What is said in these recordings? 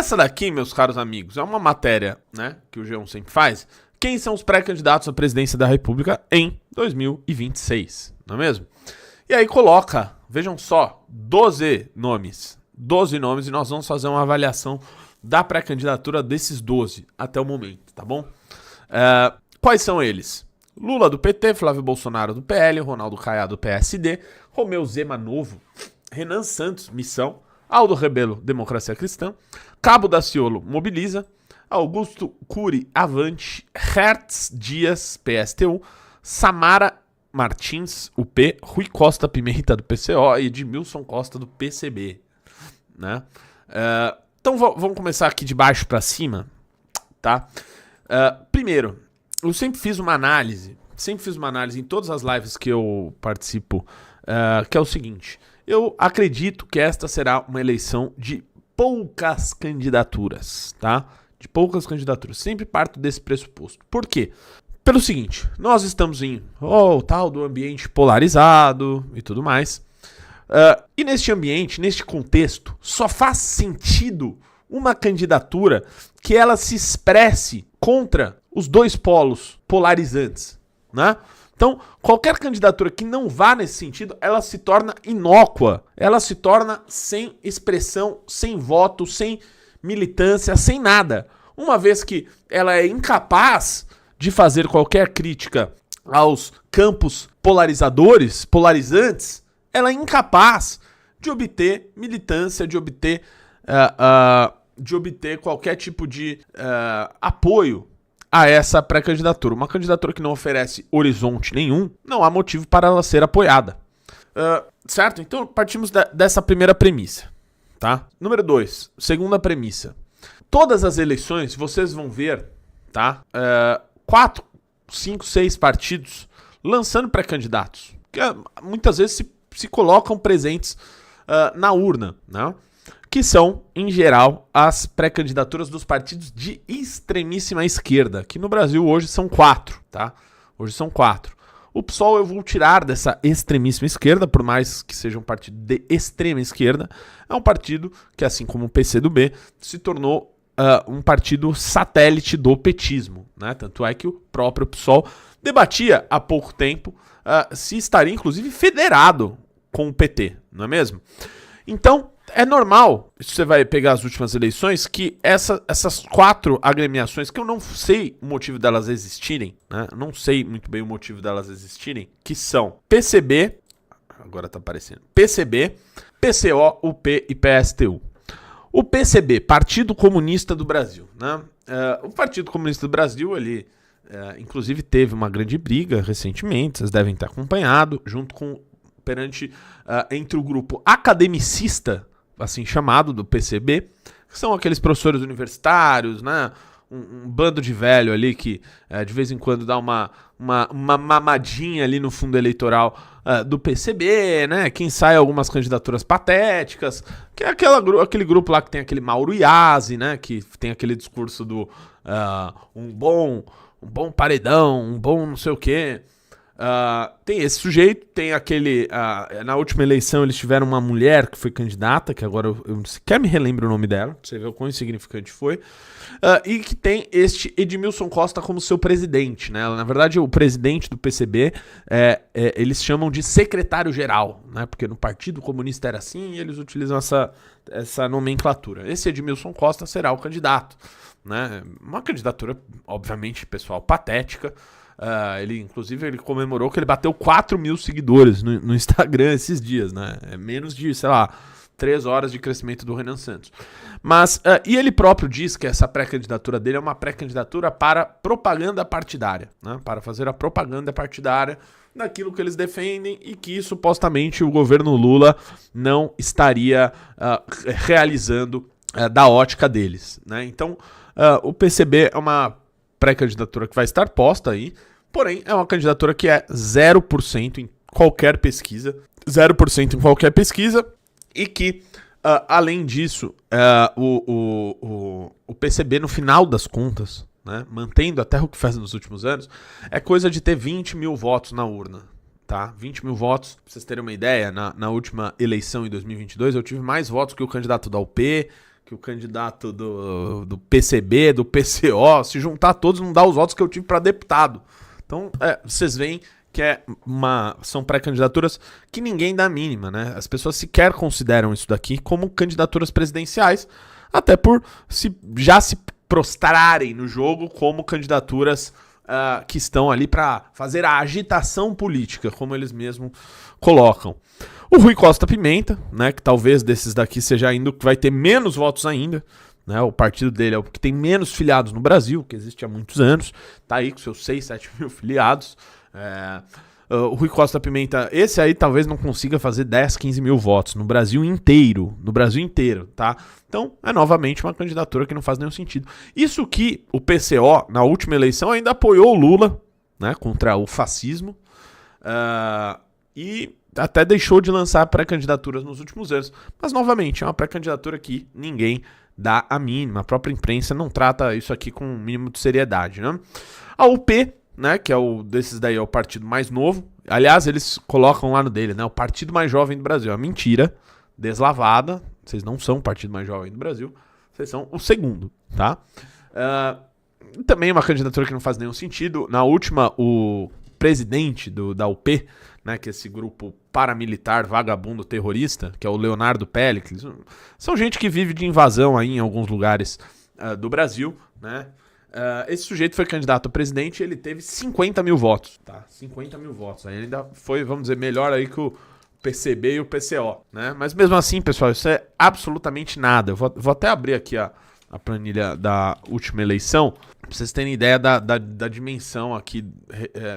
Essa daqui, meus caros amigos, é uma matéria, né, que o G1 sempre faz. Quem são os pré-candidatos à presidência da República em 2026, não é mesmo? E aí coloca, vejam só, 12 nomes. 12 nomes e nós vamos fazer uma avaliação da pré-candidatura desses 12 até o momento, tá bom? Quais são eles? Lula do PT, Flávio Bolsonaro do PL, Ronaldo Caiado do PSD, Romeu Zema Novo, Renan Santos, Missão, Aldo Rebelo, Democracia Cristã, Cabo Daciolo, Mobiliza, Augusto Cury, Avante, Hertz Dias, PSTU, Samara Martins, UP, Rui Costa Pimenta do PCO e Edmilson Costa do PCB, né? Então vamos começar aqui de baixo para cima, tá? Primeiro, eu sempre fiz uma análise em todas as lives que eu participo, que é o seguinte: eu acredito que esta será uma eleição de poucas candidaturas, tá? De poucas candidaturas. Sempre parto desse pressuposto. Por quê? Pelo seguinte, nós estamos em tal do ambiente polarizado e tudo mais. E neste ambiente, neste contexto, só faz sentido uma candidatura que ela se expresse contra os dois polos polarizantes, né? Então, qualquer candidatura que não vá nesse sentido, ela se torna inócua, ela se torna sem expressão, sem voto, sem militância, sem nada. Uma vez que ela é incapaz de fazer qualquer crítica aos campos polarizantes, ela é incapaz de obter militância, de obter qualquer tipo de apoio a essa pré-candidatura. Uma candidatura que não oferece horizonte nenhum, não há motivo para ela ser apoiada. Certo? Então partimos dessa primeira premissa, tá? Número 2, segunda premissa. Todas as eleições, vocês vão ver, tá? 4, 5, 6 partidos lançando pré-candidatos, que muitas vezes se colocam presentes na urna, né? Que são, em geral, as pré-candidaturas dos partidos de extremíssima esquerda, que no Brasil hoje são 4, tá? Hoje são 4. O PSOL eu vou tirar dessa extremíssima esquerda, por mais que seja um partido de extrema esquerda, é um partido que, assim como o PCdoB, se tornou um partido satélite do petismo, né? Tanto é que o próprio PSOL debatia há pouco tempo se estaria, inclusive, federado com o PT, não é mesmo? Então, é normal, se você vai pegar as últimas eleições, que essas 4 agremiações, que eu não sei o motivo delas existirem, né? Não sei muito bem o motivo delas existirem, que são PCB, agora tá aparecendo, PCB, PCO, UP e PSTU. O PCB, Partido Comunista do Brasil, né? O Partido Comunista do Brasil, ele inclusive teve uma grande briga recentemente, vocês devem ter acompanhado, entre o grupo academicista, assim chamado, do PCB, que são aqueles professores universitários, né? Um bando de velho ali que de vez em quando dá uma mamadinha ali no fundo eleitoral do PCB, né? Quem sai algumas candidaturas patéticas, que é aquele grupo lá que tem aquele Mauro Iasi, né? Que tem aquele discurso do um bom paredão, um bom não sei o quê. Tem esse sujeito, tem aquele... na última eleição eles tiveram uma mulher que foi candidata, que agora eu sequer me relembro o nome dela, pra você ver o quão insignificante foi, e que tem este Edmilson Costa como seu presidente, né? Na verdade, o presidente do PCB, eles chamam de secretário-geral, né? Porque no Partido Comunista era assim e eles utilizam essa nomenclatura. Esse Edmilson Costa será o candidato, né? Uma candidatura, obviamente, pessoal, patética. Inclusive, ele comemorou que ele bateu 4 mil seguidores no Instagram esses dias, né? É menos de, 3 horas de crescimento do Renan Santos. Mas, e ele próprio diz que essa pré-candidatura dele é uma pré-candidatura para propaganda partidária, né? Para fazer a propaganda partidária daquilo que eles defendem e que supostamente o governo Lula não estaria realizando da ótica deles, né? Então, o PCB é uma pré-candidatura que vai estar posta aí, porém é uma candidatura que é 0% em qualquer pesquisa, 0% em qualquer pesquisa, e que, além disso, o PCB, no final das contas, né, mantendo até o que faz nos últimos anos, é coisa de ter 20 mil votos na urna, tá? 20 mil votos, pra vocês terem uma ideia, na última eleição em 2022, eu tive mais votos que o candidato da UP, que o candidato do PCB, do PCO, se juntar todos, não dá os votos que eu tive para deputado. Então, vocês veem que são pré-candidaturas que ninguém dá a mínima, né? As pessoas sequer consideram isso daqui como candidaturas presidenciais, até por já se prostrarem no jogo como candidaturas que estão ali para fazer a agitação política, como eles mesmos colocam. O Rui Costa Pimenta, né, que talvez desses daqui seja ainda o que vai ter menos votos ainda, né, o partido dele é o que tem menos filiados no Brasil, que existe há muitos anos, tá aí com seus 6, 7 mil filiados. O Rui Costa Pimenta, esse aí talvez não consiga fazer 10, 15 mil votos no Brasil inteiro, tá? Então, é novamente uma candidatura que não faz nenhum sentido. Isso que o PCO, na última eleição, ainda apoiou o Lula, né, contra o fascismo, e até deixou de lançar pré-candidaturas nos últimos anos. Mas, novamente, é uma pré-candidatura que ninguém dá a mínima. A própria imprensa não trata isso aqui com um mínimo de seriedade, né? A UP, né, que é desses daí é o partido mais novo. Aliás, eles colocam lá no dele, né, o partido mais jovem do Brasil. É mentira, deslavada. Vocês não são o partido mais jovem do Brasil. Vocês são o segundo, tá? Também uma candidatura que não faz nenhum sentido. Na última, o presidente da UP, né, que é esse grupo paramilitar, vagabundo, terrorista, que é o Leonardo Péricles, são gente que vive de invasão aí em alguns lugares do Brasil, né? Esse sujeito foi candidato a presidente e ele teve 50 mil votos, tá? 50 mil votos. Aí ainda foi, vamos dizer, melhor aí que o PCB e o PCO, né? Mas mesmo assim, pessoal, isso é absolutamente nada. Eu vou até abrir aqui a planilha da última eleição, pra vocês terem ideia da dimensão aqui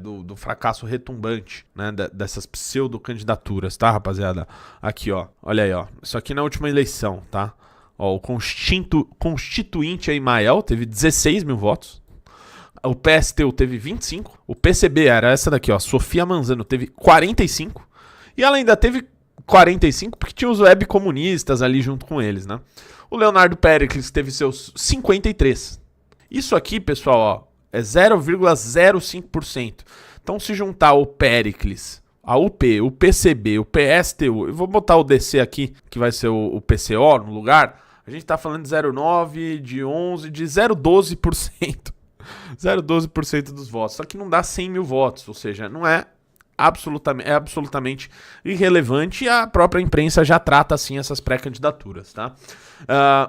do fracasso retumbante, né? Dessas pseudo-candidaturas, tá, rapaziada? Aqui, ó. Olha aí, ó. Isso aqui na última eleição, tá? Ó, o Constituinte Emael teve 16 mil votos. O PSTU teve 25. O PCB era essa daqui, ó. Sofia Manzano teve 45. E ela ainda teve 45 porque tinha os web comunistas ali junto com eles, né? O Leonardo Péricles teve seus 53. Isso aqui, pessoal, ó, é 0,05%. Então, se juntar o Péricles, a UP, o PCB, o PSTU, eu vou botar o DC aqui, que vai ser o PCO no lugar, a gente tá falando de 0,9, de 11, de 0,12%. 0,12% dos votos. Só que não dá 100 mil votos, ou seja, não é absolutamente irrelevante, e a própria imprensa já trata assim essas pré-candidaturas, tá?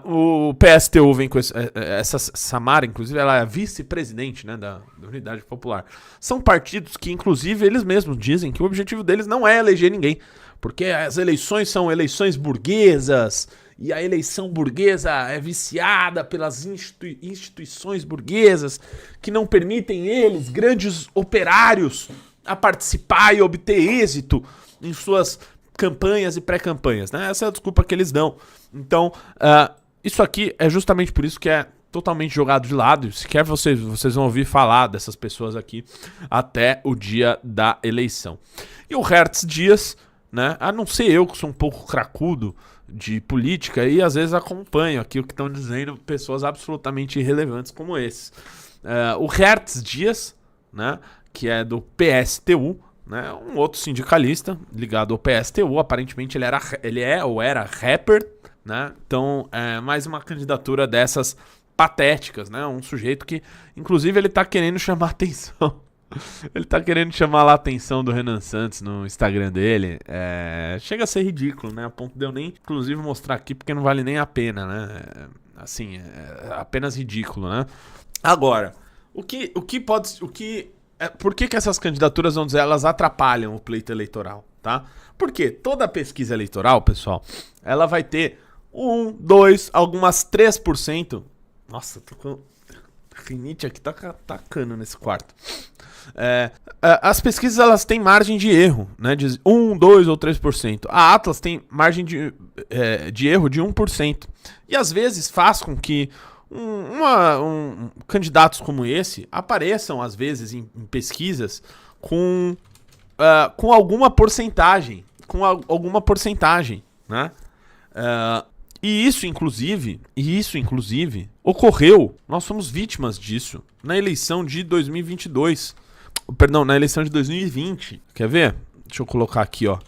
O PSTU vem com essa Samara, inclusive, ela é a vice-presidente, né, da Unidade Popular. São partidos que, inclusive, eles mesmos dizem que o objetivo deles não é eleger ninguém, porque as eleições são eleições burguesas, e a eleição burguesa é viciada pelas instituições burguesas que não permitem eles, grandes operários, a participar e obter êxito em suas campanhas e pré-campanhas, né? Essa é a desculpa que eles dão. Então, isso aqui é justamente por isso que é totalmente jogado de lado. Sequer vocês vão ouvir falar dessas pessoas aqui até o dia da eleição. E o Hertz Dias, né? A não ser eu, que sou um pouco cracudo de política, e às vezes acompanho aqui o que estão dizendo pessoas absolutamente irrelevantes como esses. O Hertz Dias, né, que é do PSTU, né, um outro sindicalista ligado ao PSTU, aparentemente ele era rapper, né, então é mais uma candidatura dessas patéticas, né, um sujeito que, inclusive, ele tá querendo chamar atenção, ele tá querendo chamar lá a atenção do Renan Santos no Instagram dele, chega a ser ridículo, né, a ponto de eu nem, inclusive, mostrar aqui, porque não vale nem a pena, né, assim, é apenas ridículo, né. Agora, por que essas candidaturas, vamos dizer, elas atrapalham o pleito eleitoral, tá? Porque toda pesquisa eleitoral, pessoal, ela vai ter 1, 2, algumas 3%. Nossa, tô com rinite aqui, tá atacando nesse quarto. As pesquisas, elas têm margem de erro, né? De 1, 2 ou 3%. A Atlas tem margem de erro de 1%. E às vezes faz com que candidatos como esse apareçam, às vezes, em pesquisas com alguma porcentagem. Né? E isso, inclusive, ocorreu. Nós somos vítimas disso na eleição de 2022. Perdão, na eleição de 2020. Quer ver? Deixa eu colocar aqui, ó.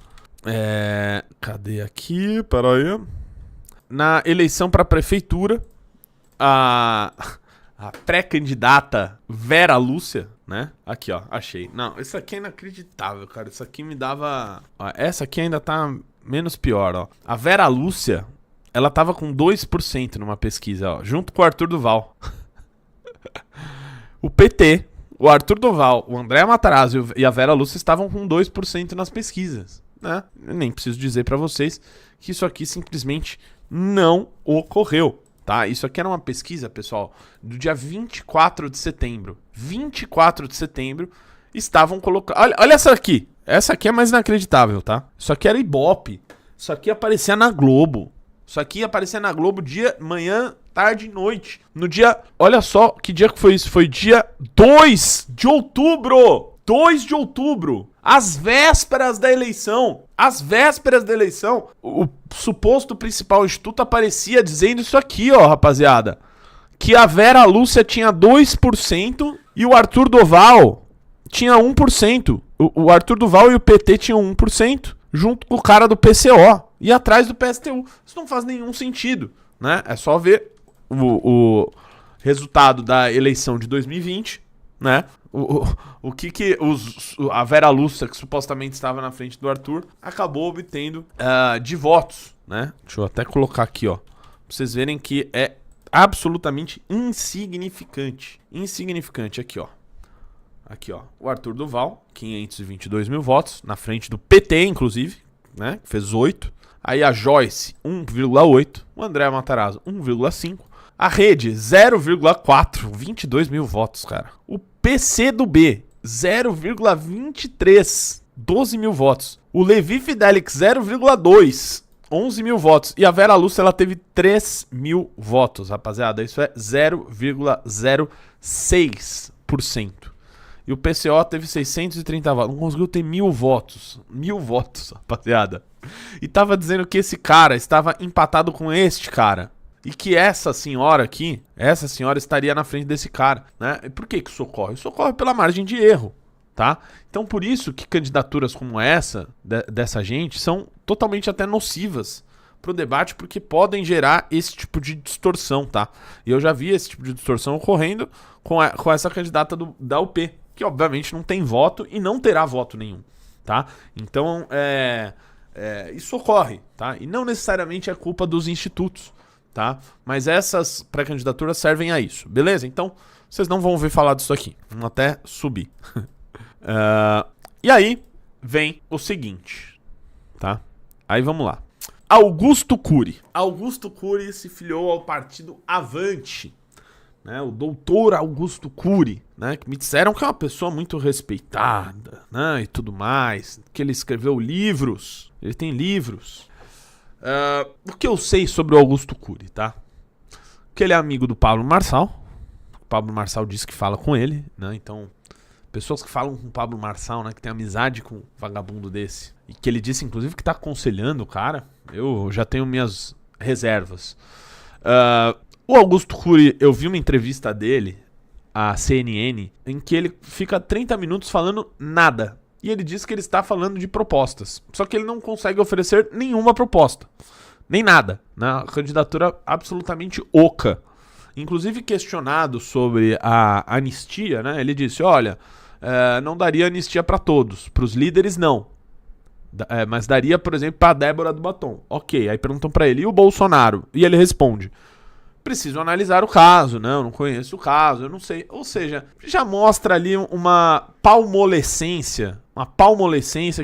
Cadê aqui? Peraí. na eleição para a prefeitura, a pré-candidata Vera Lúcia, né? Aqui, ó, achei. Não, isso aqui é inacreditável, cara. Isso aqui me dava... Ó, essa aqui ainda tá menos pior, ó. A Vera Lúcia, ela tava com 2% numa pesquisa, ó, junto com o Arthur Duval. O PT, o Arthur Duval, o André Matarazzo e a Vera Lúcia estavam com 2% nas pesquisas, né? Eu nem preciso dizer pra vocês que isso aqui simplesmente não ocorreu, tá? Isso aqui era uma pesquisa, pessoal, do dia 24 de setembro. 24 de setembro estavam colocando... Olha essa aqui. Essa aqui é mais inacreditável, tá? Isso aqui era Ibope. Isso aqui aparecia na Globo. Isso aqui aparecia na Globo dia, manhã, tarde e noite. No dia... Olha só que dia que foi isso. Foi dia 2 de outubro. 2 de outubro. Às vésperas da eleição. Às vésperas da eleição. O suposto principal instituto aparecia dizendo isso aqui, ó, rapaziada. Que a Vera Lúcia tinha 2% e o Arthur Duval tinha 1%. O Arthur Duval e o PT tinham 1%. Junto com o cara do PCO e atrás do PSTU. Isso não faz nenhum sentido, né? É só ver o resultado da eleição de 2020, né? O que a Vera Lúcia, que supostamente estava na frente do Arthur, acabou obtendo de votos, né? Deixa eu até colocar aqui, ó, pra vocês verem que é absolutamente insignificante. Insignificante, aqui, ó. Aqui, ó, o Arthur Duval, 522 mil votos, na frente do PT, inclusive, né, que fez 8. Aí a Joyce, 1,8. O André Matarazzo, 1,5. A Rede, 0,4. 22 mil votos, cara. O PCdoB, 0,23. 12 mil votos. O Levi Fidelix, 0,2. 11 mil votos. E a Vera Lúcia, ela teve 3 mil votos, rapaziada. Isso é 0,06%. E o PCO teve 630 votos. Não conseguiu ter 1.000 votos. 1.000 votos, rapaziada. E tava dizendo que esse cara estava empatado com este cara. E que essa senhora aqui, essa senhora estaria na frente desse cara, né? E por que isso ocorre? Isso ocorre pela margem de erro, tá? Então por isso que candidaturas como essa, dessa gente, são totalmente até nocivas pro debate, porque podem gerar esse tipo de distorção, tá? E eu já vi esse tipo de distorção ocorrendo com essa candidata da UP, que obviamente não tem voto e não terá voto nenhum, tá? Então, isso ocorre, tá? E não necessariamente é culpa dos institutos, tá? Mas essas pré-candidaturas servem a isso, beleza? Então, vocês não vão ouvir falar disso aqui. Vamos até subir. E aí, vem o seguinte, tá? Aí vamos lá. Augusto Cury. Augusto Cury se filiou ao partido Avante, né, o doutor Augusto Cury, né, que me disseram que é uma pessoa muito respeitada, né, e tudo mais, que ele escreveu livros, ele tem livros. O que eu sei sobre o Augusto Cury, tá? Que ele é amigo do Pablo Marçal. O Pablo Marçal disse que fala com ele, né, então pessoas que falam com o Pablo Marçal, né, que tem amizade com um vagabundo desse, e que ele disse inclusive que tá aconselhando o cara, eu já tenho minhas reservas. O Augusto Cury, eu vi uma entrevista dele, à CNN, em que ele fica 30 minutos falando nada. E ele diz que ele está falando de propostas. Só que ele não consegue oferecer nenhuma proposta. Nem nada. Né? A candidatura absolutamente oca. Inclusive questionado sobre a anistia, né? Ele disse, olha, não daria anistia para todos. Para os líderes, não. Mas daria, por exemplo, para a Débora do Batom. Ok, aí perguntam para ele, e o Bolsonaro? E ele responde, preciso analisar o caso, não, não conheço o caso, eu não sei. Ou seja, já mostra ali uma palmolescência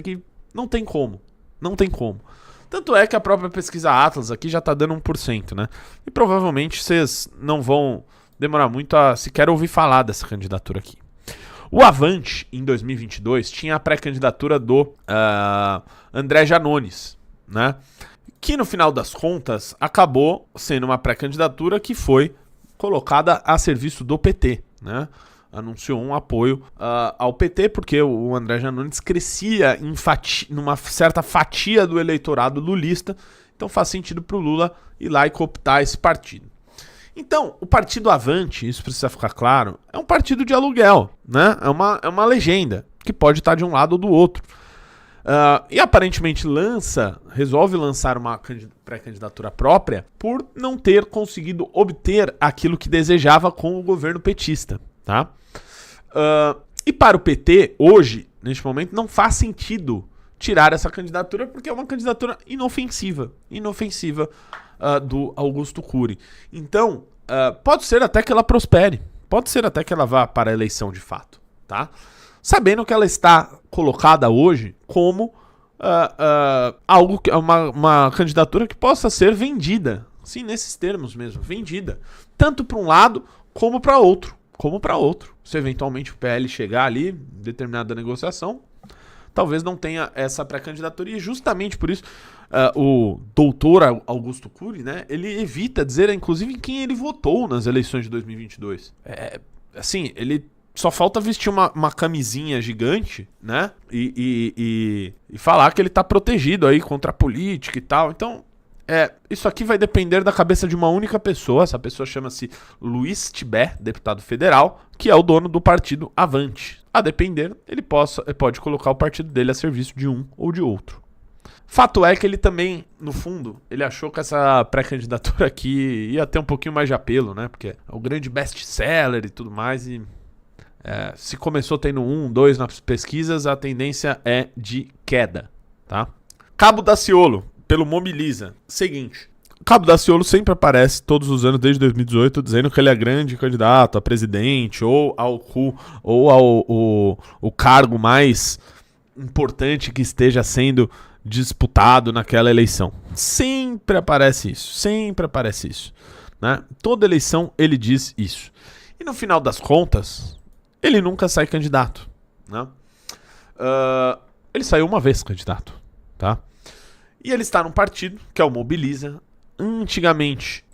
que não tem como, não tem como. Tanto é que a própria pesquisa Atlas aqui já tá dando 1%, né? E provavelmente vocês não vão demorar muito a sequer ouvir falar dessa candidatura aqui. O Avante, em 2022, tinha a pré-candidatura do André Janones, né? Que no final das contas acabou sendo uma pré-candidatura que foi colocada a serviço do PT, né? Anunciou um apoio ao PT porque o André Janones crescia numa certa fatia do eleitorado lulista, então faz sentido para o Lula ir lá e cooptar esse partido. Então, o partido Avante, isso precisa ficar claro, é um partido de aluguel, né? É uma legenda que pode estar de um lado ou do outro. E aparentemente resolve lançar uma pré-candidatura própria por não ter conseguido obter aquilo que desejava com o governo petista, tá? E para o PT, hoje, neste momento, não faz sentido tirar essa candidatura porque é uma candidatura inofensiva do Augusto Cury. Então, pode ser até que ela prospere, pode ser até que ela vá para a eleição de fato, tá? Sabendo que ela está colocada hoje como uma candidatura que possa ser vendida, sim, nesses termos mesmo, vendida, tanto para um lado como para outro. Se eventualmente o PL chegar ali, em determinada negociação, talvez não tenha essa pré-candidatura, e justamente por isso o doutor Augusto Cury, né, ele evita dizer, inclusive, em quem ele votou nas eleições de 2022. Assim, ele só falta vestir uma camisinha gigante, né, e falar que ele tá protegido aí contra a política e tal. Então, isso aqui vai depender da cabeça de uma única pessoa. Essa pessoa chama-se Luiz Tibé, deputado federal, que é o dono do partido Avante. A depender, ele pode colocar o partido dele a serviço de um ou de outro. Fato é que ele também, no fundo, ele achou que essa pré-candidatura aqui ia ter um pouquinho mais de apelo, né? Porque é o grande best-seller e tudo mais. E se começou tendo 1, 2 nas pesquisas, a tendência é de queda, tá? Cabo Daciolo, pelo Mobiliza. Seguinte, Cabo Daciolo sempre aparece todos os anos, desde 2018, dizendo que ele é grande candidato a presidente ou ao cargo mais importante que esteja sendo disputado naquela eleição. Sempre aparece isso, né? Toda eleição ele diz isso. E no final das contas, ele nunca sai candidato, né? Ele saiu uma vez candidato, tá? E ele está num partido que é o Mobiliza. Antigamente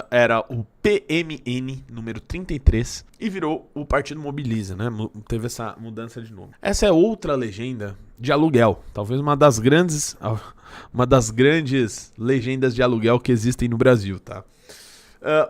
era o PMN, número 33, e virou o Partido Mobiliza, né? Teve essa mudança de nome. Essa é outra legenda de aluguel, talvez uma das grandes legendas de aluguel que existem no Brasil, tá?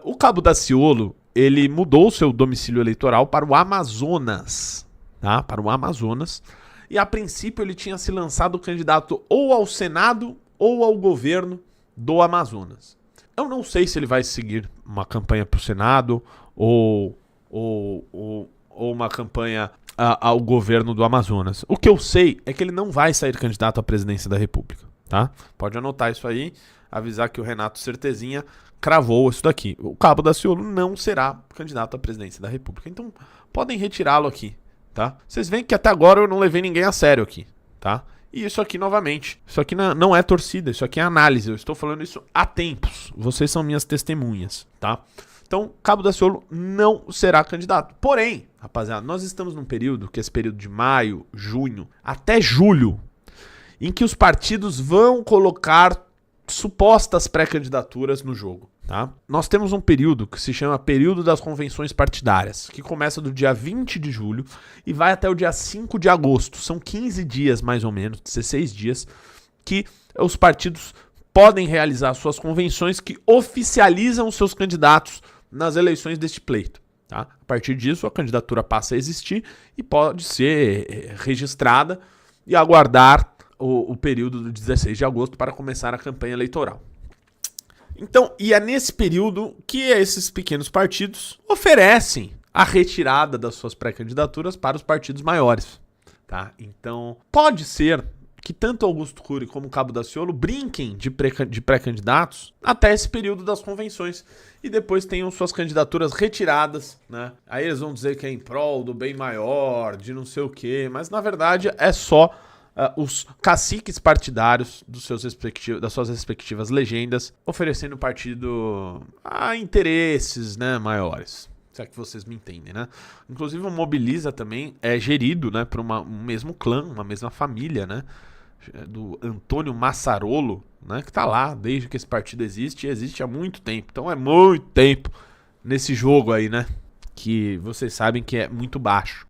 O Cabo Daciolo, ele mudou seu domicílio eleitoral para o Amazonas, tá? Para o Amazonas. E a princípio ele tinha se lançado candidato ou ao Senado ou ao governo do Amazonas. Eu não sei se ele vai seguir uma campanha para o Senado ou uma campanha ao governo do Amazonas. O que eu sei é que ele não vai sair candidato à presidência da República, tá? Pode anotar isso aí, avisar que o Renato Certezinha cravou isso daqui. O Cabo Daciolo não será candidato à presidência da República. Então, podem retirá-lo aqui, tá? Vocês veem que até agora eu não levei ninguém a sério aqui, tá? E isso aqui, novamente, isso aqui não é torcida, isso aqui é análise. Eu estou falando isso há tempos. Vocês são minhas testemunhas, tá? Então, Cabo Daciolo não será candidato. Porém, rapaziada, nós estamos num período, que é esse período de maio, junho, até julho, em que os partidos vão colocar supostas pré-candidaturas no jogo, tá? Nós temos um período que se chama período das convenções partidárias, que começa do dia 20 de julho e vai até o dia 5 de agosto. São 15 dias, mais ou menos, 16 dias, que os partidos podem realizar suas convenções que oficializam os seus candidatos nas eleições deste pleito, tá? A partir disso, a candidatura passa a existir e pode ser registrada e aguardar o período do 16 de agosto para começar a campanha eleitoral. Então, e é nesse período que esses pequenos partidos oferecem a retirada das suas pré-candidaturas para os partidos maiores, tá? Então, pode ser que tanto Augusto Cury como Cabo Daciolo brinquem de pré-candidatos até esse período das convenções e depois tenham suas candidaturas retiradas, né? Aí eles vão dizer que é em prol do bem maior, de não sei o quê, mas na verdade é só os caciques partidários das suas respectivas legendas oferecendo o partido a interesses, né, maiores. Se é que vocês me entendem, né? Inclusive o Mobiliza também é gerido, né, por um mesmo clã, uma mesma família, né? Do Antônio Massarolo, né, que tá lá desde que esse partido existe e existe há muito tempo. Então é muito tempo nesse jogo aí, né? Que vocês sabem que é muito baixo.